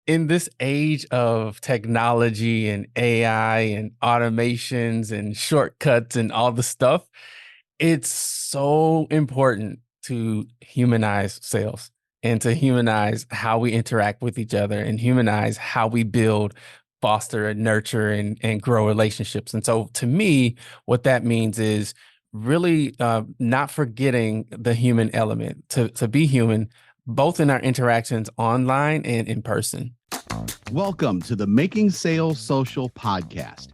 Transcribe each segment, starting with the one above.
in this age of technology and AI and automations and shortcuts and all the stuff, it's so important to humanize sales and to humanize how we interact with each other and humanize how we build, foster, and nurture and grow relationships. And so to me, what that means is really not forgetting the human element, to be human, both in our interactions online and in person. Welcome to the Making Sales Social podcast,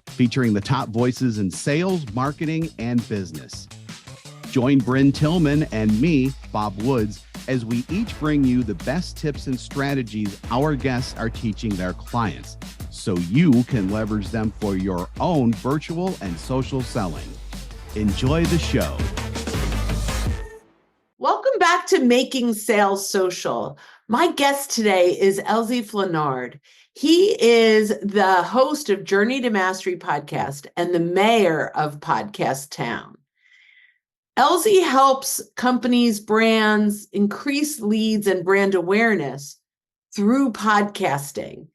featuring the top voices in sales, marketing, and business. Join Brynne Tillman and me, Bob Woods, as we each bring you the best tips and strategies our guests are teaching their clients, so you can leverage them for your own virtual and social selling. Enjoy the show. Welcome back to Making Sales Social. My guest today is Elzie Flenard. He is the host of Journey to Mastery podcast and the mayor of Podcast Town. Elzie helps companies, brands increase leads and brand awareness through podcasting.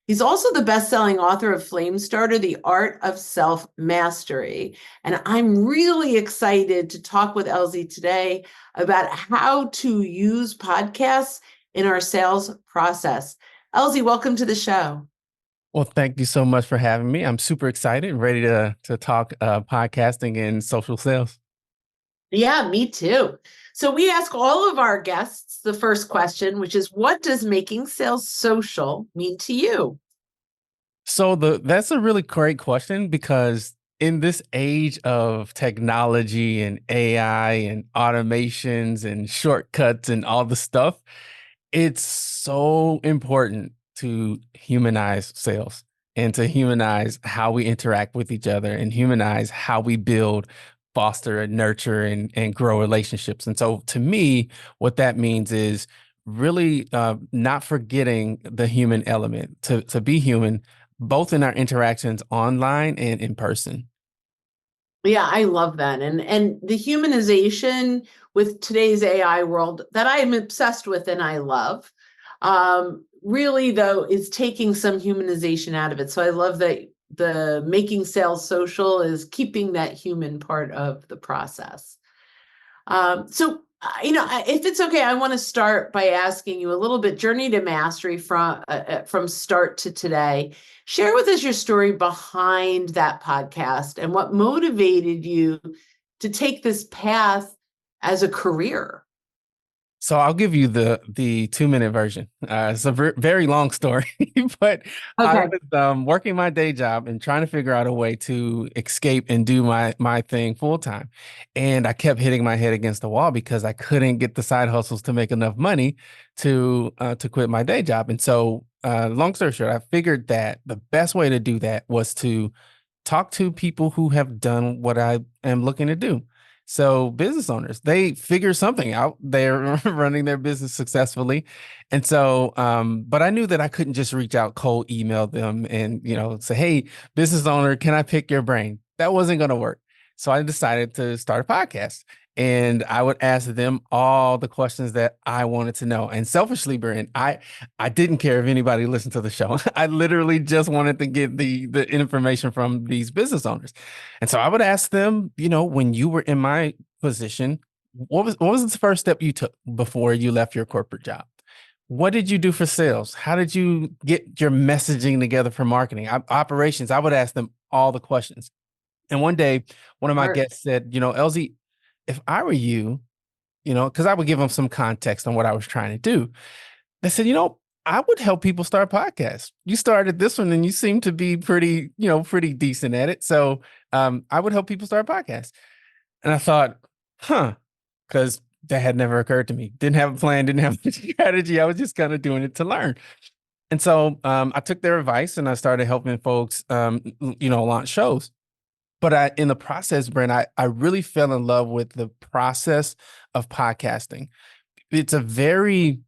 He's also the best-selling author of Flamestarter, The Art of Self-Mastery. And I'm really excited to talk with Elzie today about how to use podcasts in our sales process. Elzie, welcome to the show. Well, thank you so much for having me. I'm super excited and ready to talk podcasting and social sales. Yeah, me too. So we ask all of our guests the first question, which is, what does making sales social mean to you? So that's a really great question, because in this age of technology and AI and automations and shortcuts and all the stuff, it's so important to humanize sales and to humanize how we interact with each other and humanize how we build, foster, and nurture and grow relationships. And so to me, what that means is really not forgetting the human element, to be human, both in our interactions online and in person. Yeah, I love that. And the humanization with today's AI world that I am obsessed with and I love, really, though, is taking some humanization out of it. So I love that the Making Sales Social is keeping that human part of the process. If it's okay, I want to start by asking you a little bit, Journey to Mastery from start to today. Share with us your story behind that podcast and what motivated you to take this path as a career. So I'll give you the 2-minute version. It's a very long story, but I Okay. was working my day job and trying to figure out a way to escape and do my thing full time. And I kept hitting my head against the wall because I couldn't get the side hustles to make enough money to quit my day job. And so, long story short, I figured that the best way to do that was to talk to people who have done what I am looking to do. So business owners, they figure something out. They're running their business successfully. And so, but I knew that I couldn't just reach out, cold email them and, say, hey, business owner, can I pick your brain? That wasn't going to work. So I decided to start a podcast, and I would ask them all the questions that I wanted to know. And selfishly, Brynne, I didn't care if anybody listened to the show. I literally just wanted to get the information from these business owners. And so I would ask them, when you were in my position, what was the first step you took before you left your corporate job? What did you do for sales? How did you get your messaging together for marketing, operations? I would ask them all the questions. And one day, one of my guests said, Elzie, if I were you, because I would give them some context on what I was trying to do. They said, I would help people start podcasts. You started this one and you seem to be pretty decent at it. So I would help people start podcasts. And I thought, because that had never occurred to me. Didn't have a plan, didn't have a strategy. I was just kind of doing it to learn. And so I took their advice and I started helping folks, launch shows. But in the process, Brynne, I really fell in love with the process of podcasting. It's a very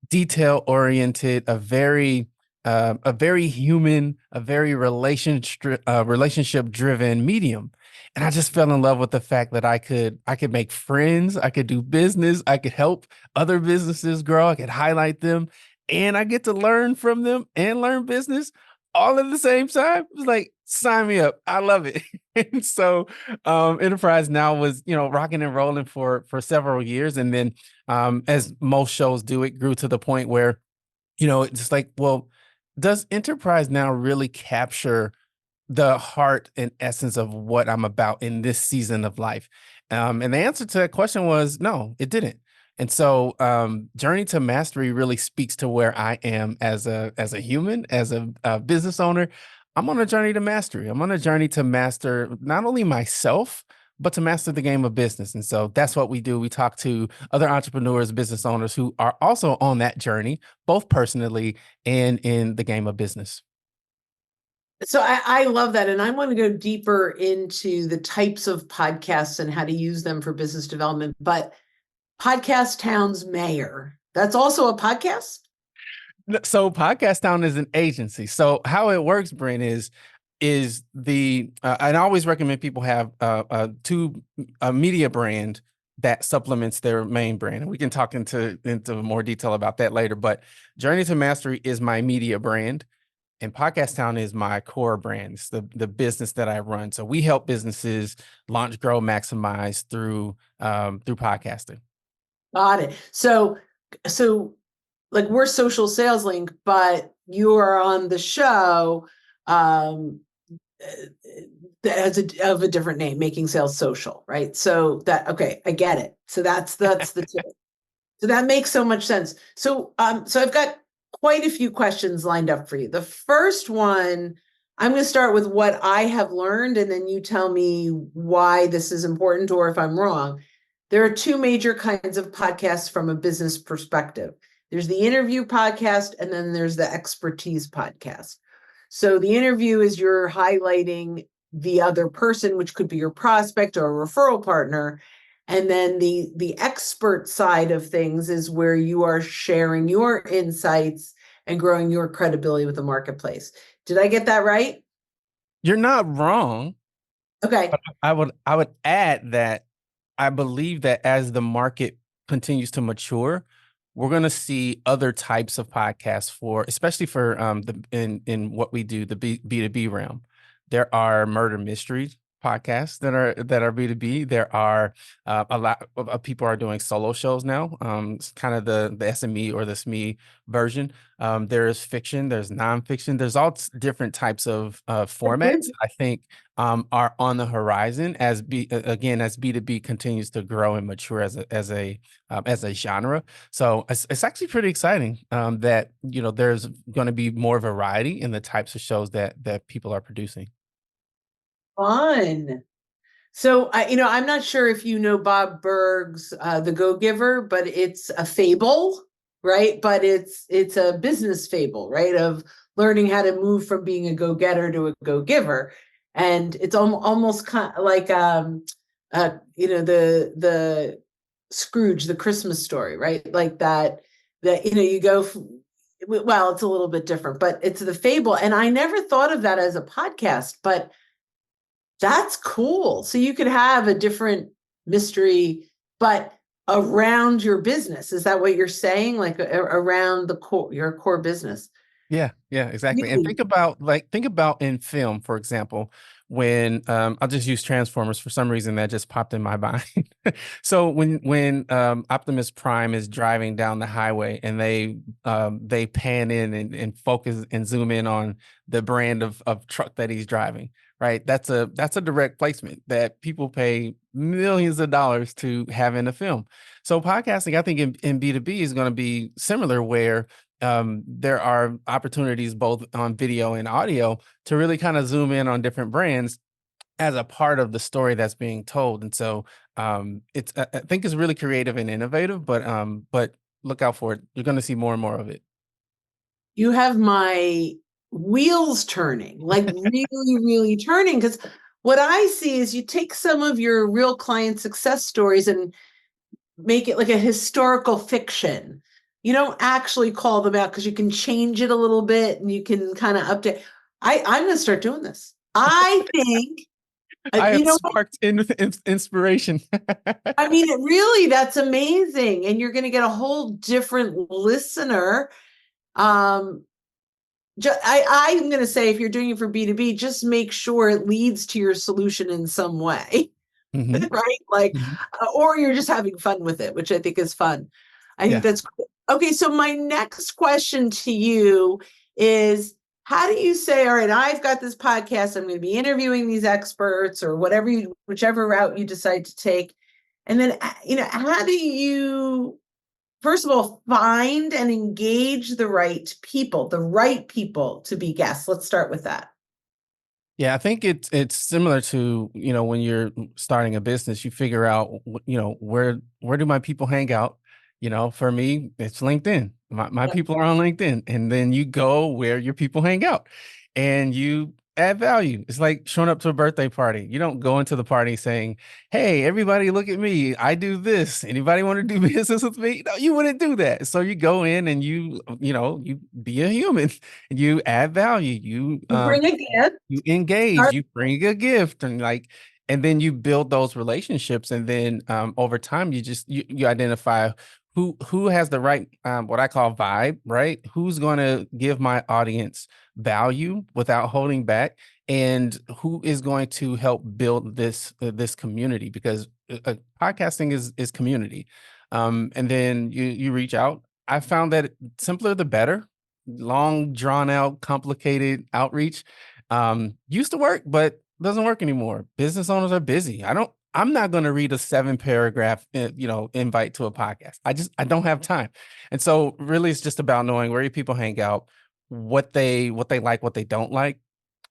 detail-oriented, a very human, a very relationship-driven medium. And I just fell in love with the fact that I could make friends, I could do business, I could help other businesses grow, I could highlight them. and I get to learn from them and learn business all at the same time. It was like, sign me up. I love it. And so Enterprise Now was, rocking and rolling for several years. And then as most shows do, it grew to the point where, it's just like, well, does Enterprise Now really capture the heart and essence of what I'm about in this season of life? And the answer to that question was no, it didn't. And so Journey to Mastery really speaks to where I am as a human, as a business owner. I'm on a journey to mastery. I'm on a journey to master not only myself, but to master the game of business. And so that's what we do. We talk to other entrepreneurs, business owners who are also on that journey, both personally and in the game of business. So I love that. And I want to go deeper into the types of podcasts and how to use them for business development. But Podcast Town's mayor, that's also a podcast? So Podcast Town is an agency. So how it works, Brynne, is the and I always recommend people have a media brand that supplements their main brand. And we can talk into more detail about that later. But Journey to Mastery is my media brand. And Podcast Town is my core brand. It's the business that I run. So we help businesses launch, grow, maximize through podcasting. Got it. So like we're Social Sales Link, but you are on the show that has of a different name, Making Sales Social, right? So okay, I get it. So that's the tip. So that makes so much sense. So I've got quite a few questions lined up for you. The first one, I'm going to start with what I have learned, and then you tell me why this is important or if I'm wrong. There are two major kinds of podcasts from a business perspective. There's the interview podcast, and then there's the expertise podcast. So the interview is you're highlighting the other person, which could be your prospect or a referral partner. And then the expert side of things is where you are sharing your insights and growing your credibility with the marketplace. Did I get that right? You're not wrong. Okay. But I would add that I believe that as the market continues to mature, we're going to see other types of podcasts especially for in what we do, the B2B realm. There are murder mystery podcasts that are B2B. There are a lot of people are doing solo shows now. It's kind of the SME or the SME version. There's fiction, there's nonfiction, there's all different types of formats. I think are on the horizon as B2B continues to grow and mature as a genre. So it's actually pretty exciting that there's going to be more variety in the types of shows that people are producing. Fun. So I'm not sure if you know Bob Burg's The Go-Giver, but it's a fable, right? But it's a business fable, right? Of learning how to move from being a go-getter to a go-giver. And it's almost kind of like the Scrooge, the Christmas story, right? Like that you go well, it's a little bit different, but it's the fable. And I never thought of that as a podcast, but that's cool. So you could have a different mystery, but around your business. Is that what you're saying? Like around your core business? Yeah, exactly. Really? And think about in film, for example, when I'll just use Transformers for some reason that just popped in my mind. So when Optimus Prime is driving down the highway and they pan in and focus and zoom in on the brand of truck that he's driving, right? That's a direct placement that people pay millions of dollars to have in a film. So podcasting, I think in B2B is going to be similar, where there are opportunities both on video and audio to really kind of zoom in on different brands as a part of the story that's being told. And so I think it's really creative and innovative, but look out for it. You're going to see more and more of it. You have my wheels turning, like really, really turning. Because what I see is you take some of your real client success stories and make it like a historical fiction. You don't actually call them out because you can change it a little bit and you can kind of update. I'm going to start doing this. I think, I have sparked inspiration. I mean, that's amazing. And you're going to get a whole different listener. I'm going to say, if you're doing it for B2B, just make sure it leads to your solution in some way, right? Like, or you're just having fun with it, which I think is fun. I think that's cool. Okay. So my next question to you is, how do you say, all right, I've got this podcast, I'm going to be interviewing these experts, or whichever route you decide to take. And then, how do you, first of all, find and engage the right people to be guests? Let's start with that. Yeah, I think it's similar to, when you're starting a business, you figure out, where do my people hang out? For me, it's LinkedIn. My people are on LinkedIn, and then you go where your people hang out and you add value. It's like showing up to a birthday party. You don't go into the party saying, "Hey, everybody, look at me. I do this. Anybody want to do business with me?" No, you wouldn't do that. So you go in and you be a human. You add value. You bring a gift. You engage, you bring a gift, and then you build those relationships. And then over time, you identify who has the right, what I call vibe, right? Who's going to give my audience value without holding back, and who is going to help build this community, because podcasting is community. And then you reach out. I found that simpler the better. Long drawn out, complicated outreach used to work, but doesn't work anymore. Business owners are busy. I'm not going to read a 7 paragraph, invite to a podcast. I don't have time. And so really it's just about knowing where your people hang out, what they like, what they don't like,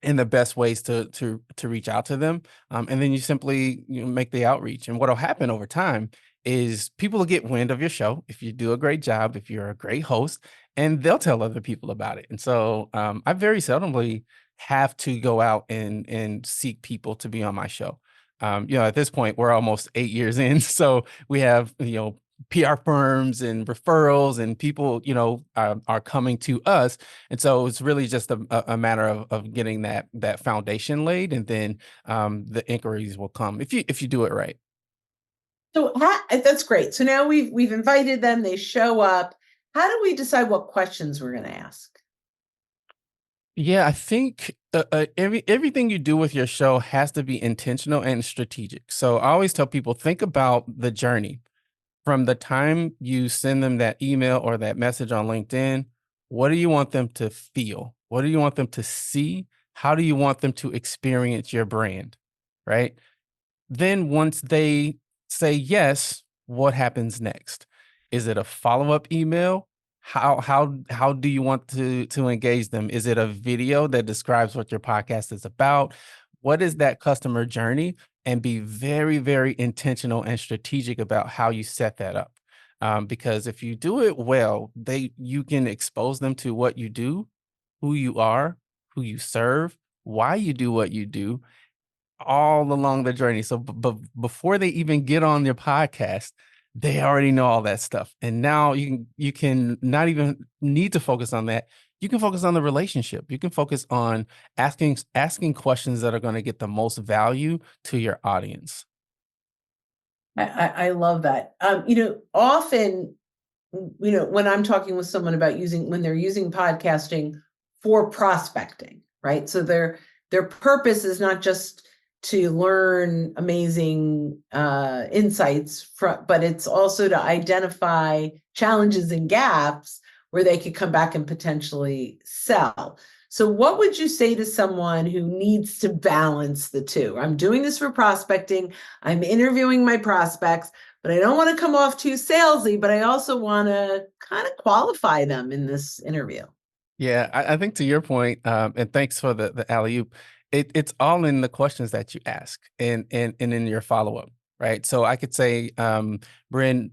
and the best ways to reach out to them. And then you simply make the outreach. And what'll happen over time is people will get wind of your show if you do a great job, if you're a great host, and they'll tell other people about it. And so I very seldomly have to go out and seek people to be on my show. At this point, we're almost 8 years in, so we have PR firms and referrals, and people are coming to us, and so it's really just a matter of getting that foundation laid, and then the inquiries will come if you do it right. So that's great. So now we've invited them, they show up. How do we decide what questions we're going to ask? Yeah, I think everything you do with your show has to be intentional and strategic. So I always tell people, think about the journey from the time you send them that email or that message on LinkedIn. What do you want them to feel? What do you want them to see? How do you want them to experience your brand? Right. Then once they say yes, what happens next? Is it a follow-up email? How do you want to engage them? Is it a video that describes what your podcast is about? What is that customer journey? And be very, very intentional and strategic about how you set that up. Because if you do it well, you can expose them to what you do, who you are, who you serve, why you do what you do, all along the journey. So, but before they even get on your podcast, they already know all that stuff. And now you can not even need to focus on that. You can focus on the relationship. You can focus on asking questions that are going to get the most value to your audience. I love that. Often, when I'm talking with someone about when they're using podcasting for prospecting, right? So their purpose is not just to learn amazing insights, but it's also to identify challenges and gaps where they could come back and potentially sell. So what would you say to someone who needs to balance the two? I'm doing this for prospecting. I'm interviewing my prospects, but I don't want to come off too salesy, but I also want to kind of qualify them in this interview. Yeah, I think to your point, and thanks for the alley-oop, it's all in the questions that you ask and in your follow-up, right? So I could say, Brynne,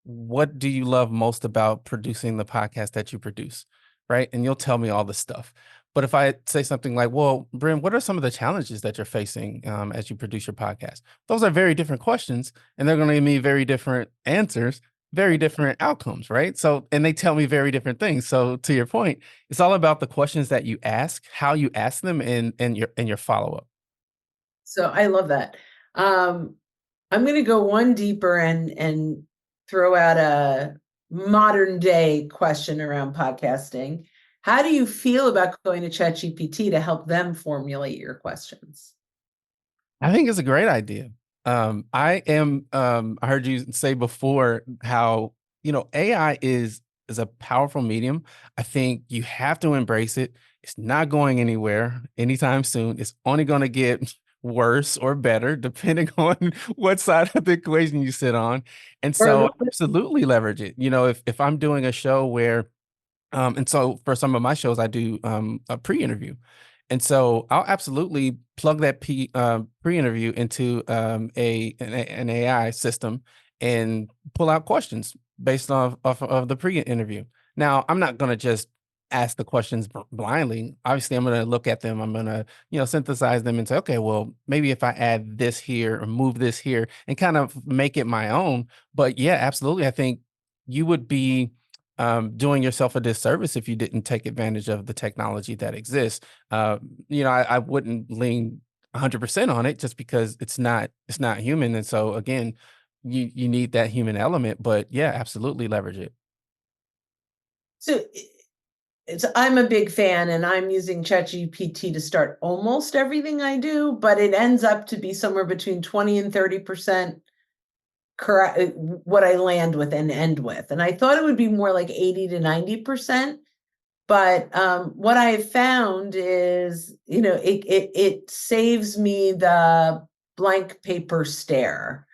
what do you love most about producing the podcast that you produce, right? And you'll tell me all the stuff. But if I say something like, well, Brynne, what are some of the challenges that you're facing as you produce your podcast? Those are very different questions, and they're going to give me very different answers, very different outcomes, right? So, and they tell me very different things. So to your point, it's all about the questions that you ask, how you ask them, and your follow-up. So I love that. I'm going to go one deeper and throw out modern day question around podcasting. How do you feel about going to ChatGPT to help them formulate your questions? I think it's a great idea. I heard you say before how, AI is a powerful medium. I think you have to embrace it. It's not going anywhere anytime soon. It's only going to get worse or better depending on what side of the equation you sit on. And so absolutely leverage it. If I'm doing a show where and so for some of my shows, I do a pre-interview. And so I'll absolutely plug that pre-interview into an AI system and pull out questions based off of the pre-interview. Now, I'm not going to just ask the questions blindly. Obviously, I'm going to look at them. I'm going to, synthesize them and say, okay, well, maybe if I add this here or move this here and kind of make it my own. But yeah, absolutely. I think you would be doing yourself a disservice if you didn't take advantage of the technology that exists. I wouldn't lean 100% on it just because it's not human. And so again, you need that human element, but yeah, absolutely leverage it. So I'm a big fan and I'm using ChatGPT to start almost everything I do, but it ends up to be somewhere between 20 and 30% correct what I land with and end with. And I thought it would be more like 80 to 90%. But what I have found is, it saves me the blank paper stare.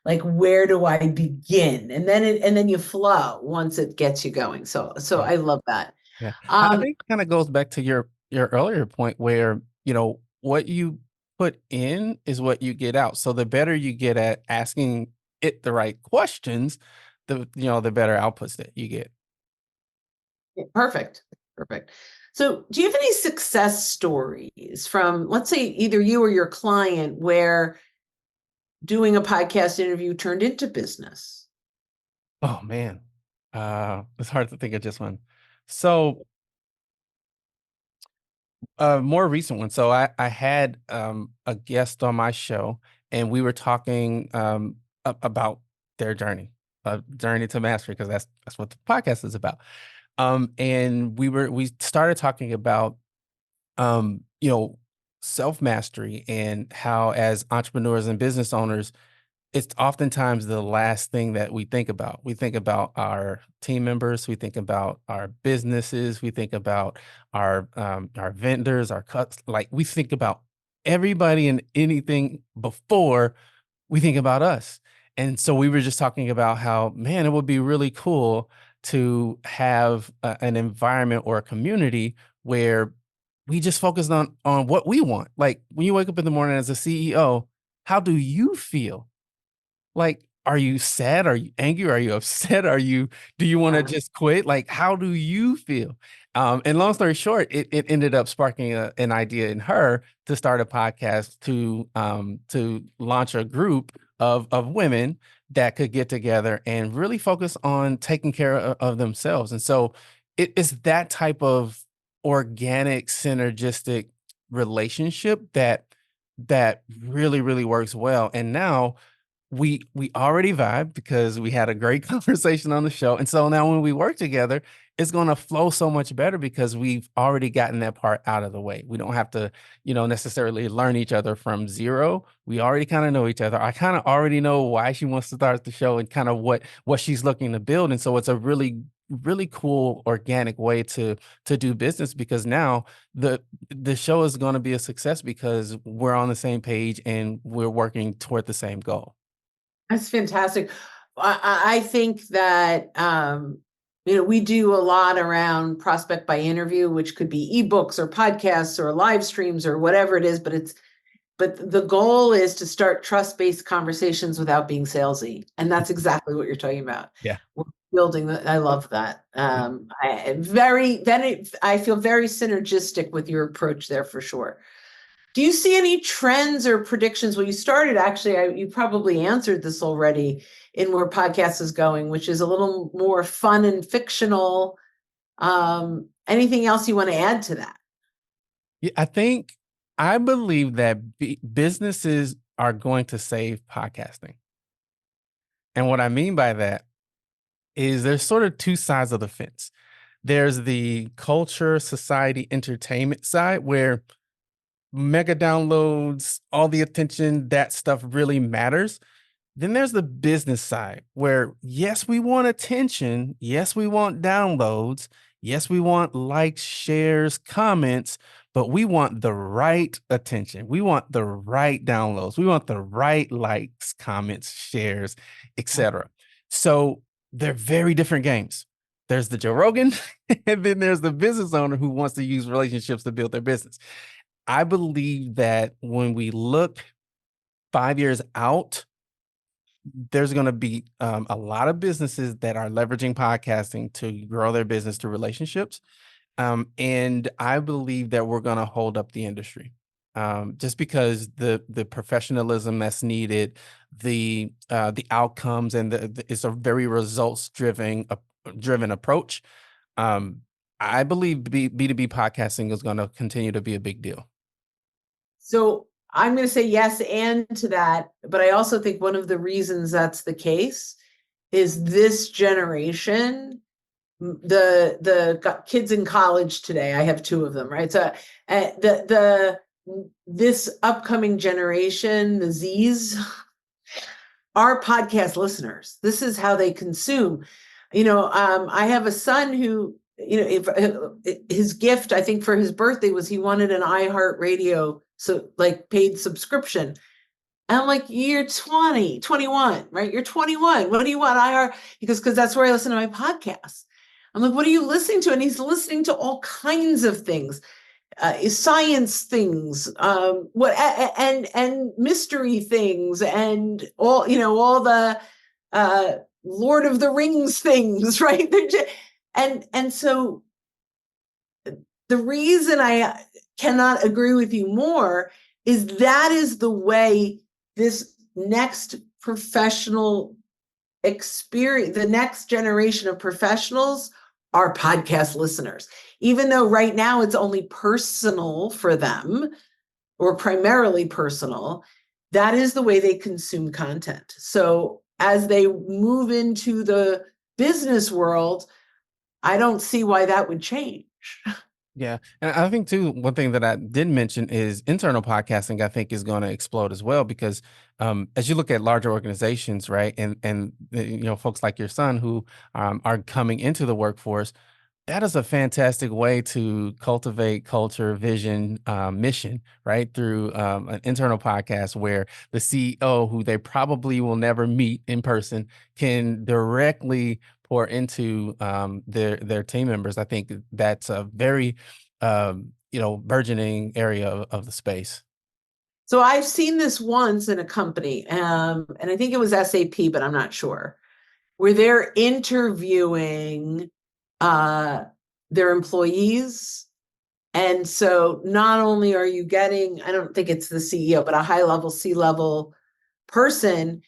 Like, where do I begin? And then you flow once it gets you going. So Yeah. I love that. Yeah. I Um, think it kind of goes back to your earlier point where, what you put in is what you get out. So the better you get at asking it the right questions, the better outputs that you get. Perfect. Perfect. So, do you have any success stories from, let's say, either you or your client where doing a podcast interview turned into business? Oh man. It's hard to think of just one. So more recent one. So I had a guest on my show and we were talking about their journey to mastery, because that's what the podcast is about. And we started talking about um, you know, self mastery and how as entrepreneurs and business owners, it's oftentimes the last thing that we think about. We think about our team members, we think about our businesses, we think about our vendors, like we think about everybody and anything before we think about us. And so we were just talking about how, man, it would be really cool to have an environment or a community where we just focus on what we want. Like when you wake up in the morning as a CEO, how do you feel? Like, are you sad? Are you angry? Are you upset? Do you wanna just quit? Like, how do you feel? And long story short, it ended up sparking an idea in her to start a podcast to launch a group of women that could get together and really focus on taking care of themselves. And so it's that type of organic, synergistic relationship that really, really works well. And now we already vibe because we had a great conversation on the show, and so now when we work together, it's gonna flow so much better because we've already gotten that part out of the way. We don't have to, necessarily learn each other from zero. We already kinda know each other. I kinda already know why she wants to start the show and kind of what she's looking to build, and so it's a really, really cool organic way to do business because now the show is gonna be a success because we're on the same page and we're working toward the same goal. That's fantastic. I think that we do a lot around prospect by interview, which could be ebooks or podcasts or live streams or whatever it is, but the goal is to start trust-based conversations without being salesy. And that's exactly what you're talking about. Yeah. We're building that. I love that. I feel very synergistic with your approach there for sure. Do you see any trends or predictions? Well, you started actually, you probably answered this already in where podcast is going, which is a little more fun and fictional. Anything else you want to add to that? Yeah, I believe that businesses are going to save podcasting. And what I mean by that is there's sort of two sides of the fence. There's the culture, society, entertainment side where mega downloads, all the attention, that stuff really matters. Then there's the business side where, yes, we want attention. Yes, we want downloads. Yes, we want likes, shares, comments, but we want the right attention. We want the right downloads. We want the right likes, comments, shares, etc. So they're very different games. There's the Joe Rogan, and then there's the business owner who wants to use relationships to build their business. I believe that when we look 5 years out, there's going to be a lot of businesses that are leveraging podcasting to grow their business through relationships. And I believe that we're going to hold up the industry just because the professionalism that's needed, the outcomes, and it's a very results driven approach. Um, I believe B2B podcasting is going to continue to be a big deal. So I'm going to say yes and to that, but I also think one of the reasons that's the case is this generation, the kids in college today. I have two of them, right? So this upcoming generation, the Z's, are podcast listeners. This is how they consume. I have a son who, if his gift, I think for his birthday was he wanted an iHeartRadio, so like paid subscription. And I'm like, you're 20, 21, right? You're 21. What do you want? iHeart? He goes, because that's where I listen to my podcasts. I'm like, what are you listening to? And he's listening to all kinds of things, science things, and mystery things, and all the Lord of the Rings things, right? And so the reason I cannot agree with you more is that is the way this next professional experience, the next generation of professionals are podcast listeners. Even though right now it's only personal for them, or primarily personal, that is the way they consume content. So as they move into the business world, I don't see why that would change. Yeah. And I think too, one thing that I didn't mention is internal podcasting, I think is going to explode as well, because as you look at larger organizations, right, and folks like your son who are coming into the workforce, that is a fantastic way to cultivate culture, vision, mission, right? Through an internal podcast where the CEO, who they probably will never meet in person, can directly pour into their team members. I think that's a very burgeoning area of the space. So I've seen this once in a company, and I think it was SAP, but I'm not sure, where they're interviewing their employees. And so not only are you getting, I don't think it's the CEO, but a high-level C-level person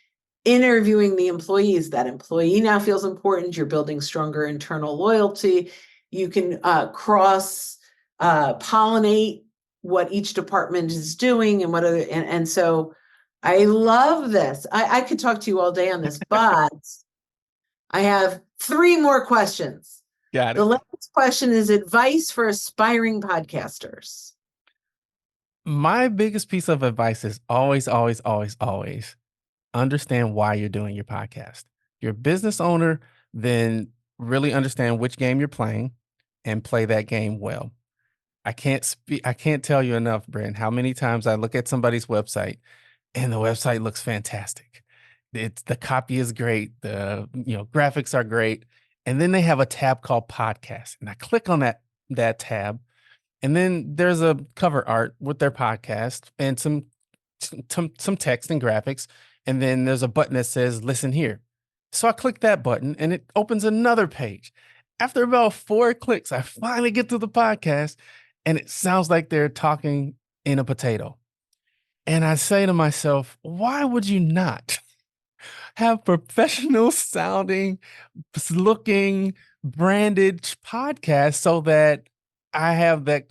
interviewing the employees, that employee now feels important. You're building stronger internal loyalty. You can cross pollinate what each department is doing and what other, and so I love this. I could talk to you all day on this, but I have 3 more questions. Got it. The last question is advice for aspiring podcasters. My biggest piece of advice is always, always, always, always understand why you're doing your podcast. You're a business owner, then really understand which game you're playing and play that game well. I can't tell you enough, Brynne, how many times I look at somebody's website and the website looks fantastic. The copy is great. The graphics are great. And then they have a tab called podcast. And I click on that tab. And then there's a cover art with their podcast and some text and graphics. And then there's a button that says listen here. So I click that button and it opens another page. After about 4 clicks, I finally get to the podcast and it sounds like they're talking in a potato. And I say to myself, why would you not have professional sounding, looking, branded podcast so that I have that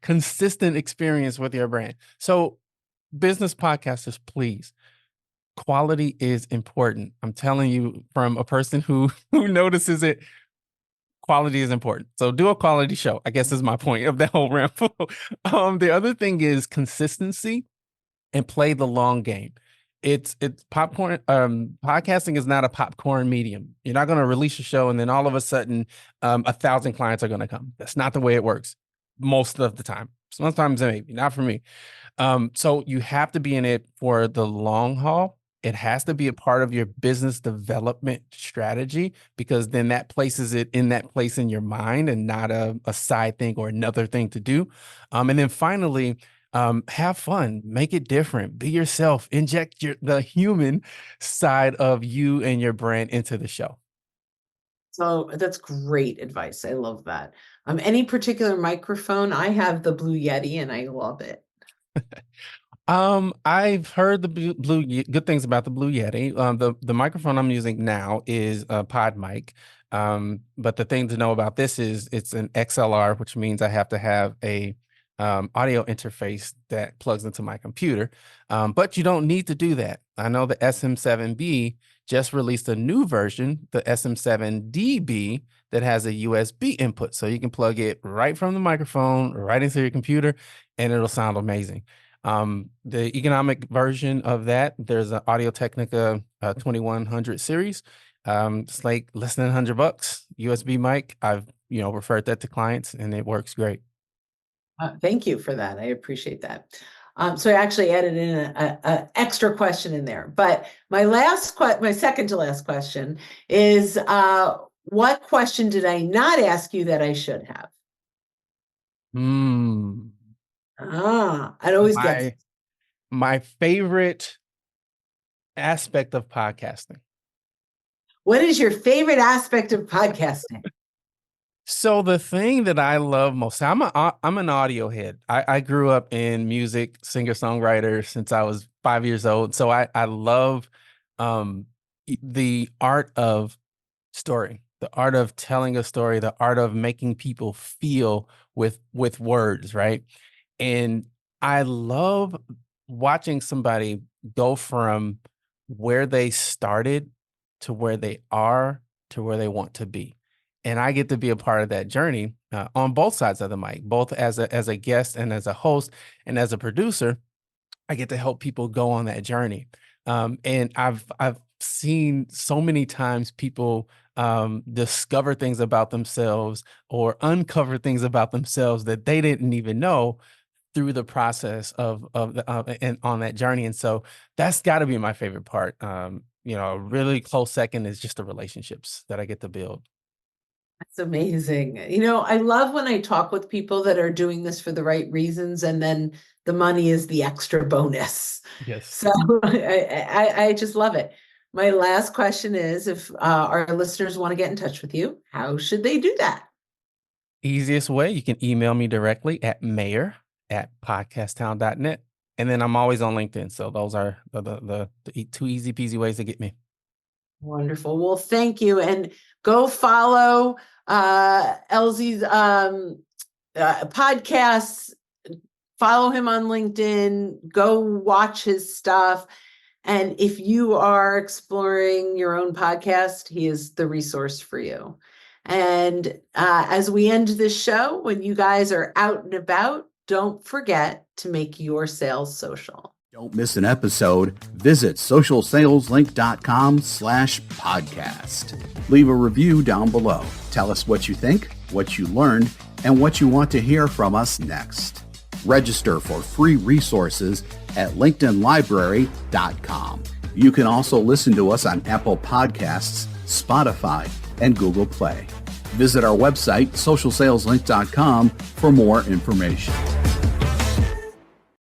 consistent experience with your brand? So business podcasters, please quality is important. I'm telling you from a person who notices it, quality is important. So do a quality show, I guess is my point of that whole ramble. The other thing is consistency and play the long game. It's popcorn. Podcasting is not a popcorn medium. You're not going to release a show and then all of a sudden, 1,000 clients are going to come. That's not the way it works most of the time. Sometimes maybe not for me. So you have to be in it for the long haul. It has to be a part of your business development strategy, because then that places it in that place in your mind and not a side thing or another thing to do. And then finally, have fun, make it different, be yourself, inject the human side of you and your brand into the show. So that's great advice. I love that. Any particular microphone? I have the Blue Yeti and I love it. I've heard the good things about the Blue Yeti. The microphone I'm using now is a pod mic. But the thing to know about this is it's an XLR, which means I have to have a audio interface that plugs into my computer. But you don't need to do that. I know the SM7B just released a new version, the SM7DB, that has a USB input. So you can plug it right from the microphone, right into your computer, and it'll sound amazing. The economic version of that, there's an Audio-Technica 2100 series. It's like less than $100 USB mic. I've referred that to clients and it works great. Thank you for that. I appreciate that. So I actually added in a extra question in there, but my second to last question is, what question did I not ask you that I should have? It always gets my favorite aspect of podcasting. What is your favorite aspect of podcasting? So the thing that I love most, I'm an audio head. I grew up in music, singer-songwriter since I was 5 years old. So I love the art of story, the art of telling a story, the art of making people feel with words, right? And I love watching somebody go from where they started to where they are to where they want to be. And I get to be a part of that journey on both sides of the mic, both as a guest and as a host and as a producer. I get to help people go on that journey. And I've seen so many times people discover things about themselves or uncover things about themselves that they didn't even know through the process of and on that journey. And so that's got to be my favorite part. A really close second is just the relationships that I get to build. That's amazing. I love when I talk with people that are doing this for the right reasons, and then the money is the extra bonus. Yes. So I just love it. My last question is, if our listeners want to get in touch with you, how should they do that? Easiest way, you can email me directly at mayor@podcasttown.net. And then I'm always on LinkedIn. So those are the two easy peasy ways to get me. Wonderful. Well, thank you. And go follow Elzie's podcasts. Follow him on LinkedIn. Go watch his stuff. And if you are exploring your own podcast, he is the resource for you. And as we end this show, when you guys are out and about, don't forget to make your sales social. Don't miss an episode. Visit socialsaleslink.com/podcast. Leave a review down below. Tell us what you think, what you learned, and what you want to hear from us next. Register for free resources at linkedinlibrary.com. You can also listen to us on Apple Podcasts, Spotify, and Google Play. Visit our website, socialsaleslink.com, for more information.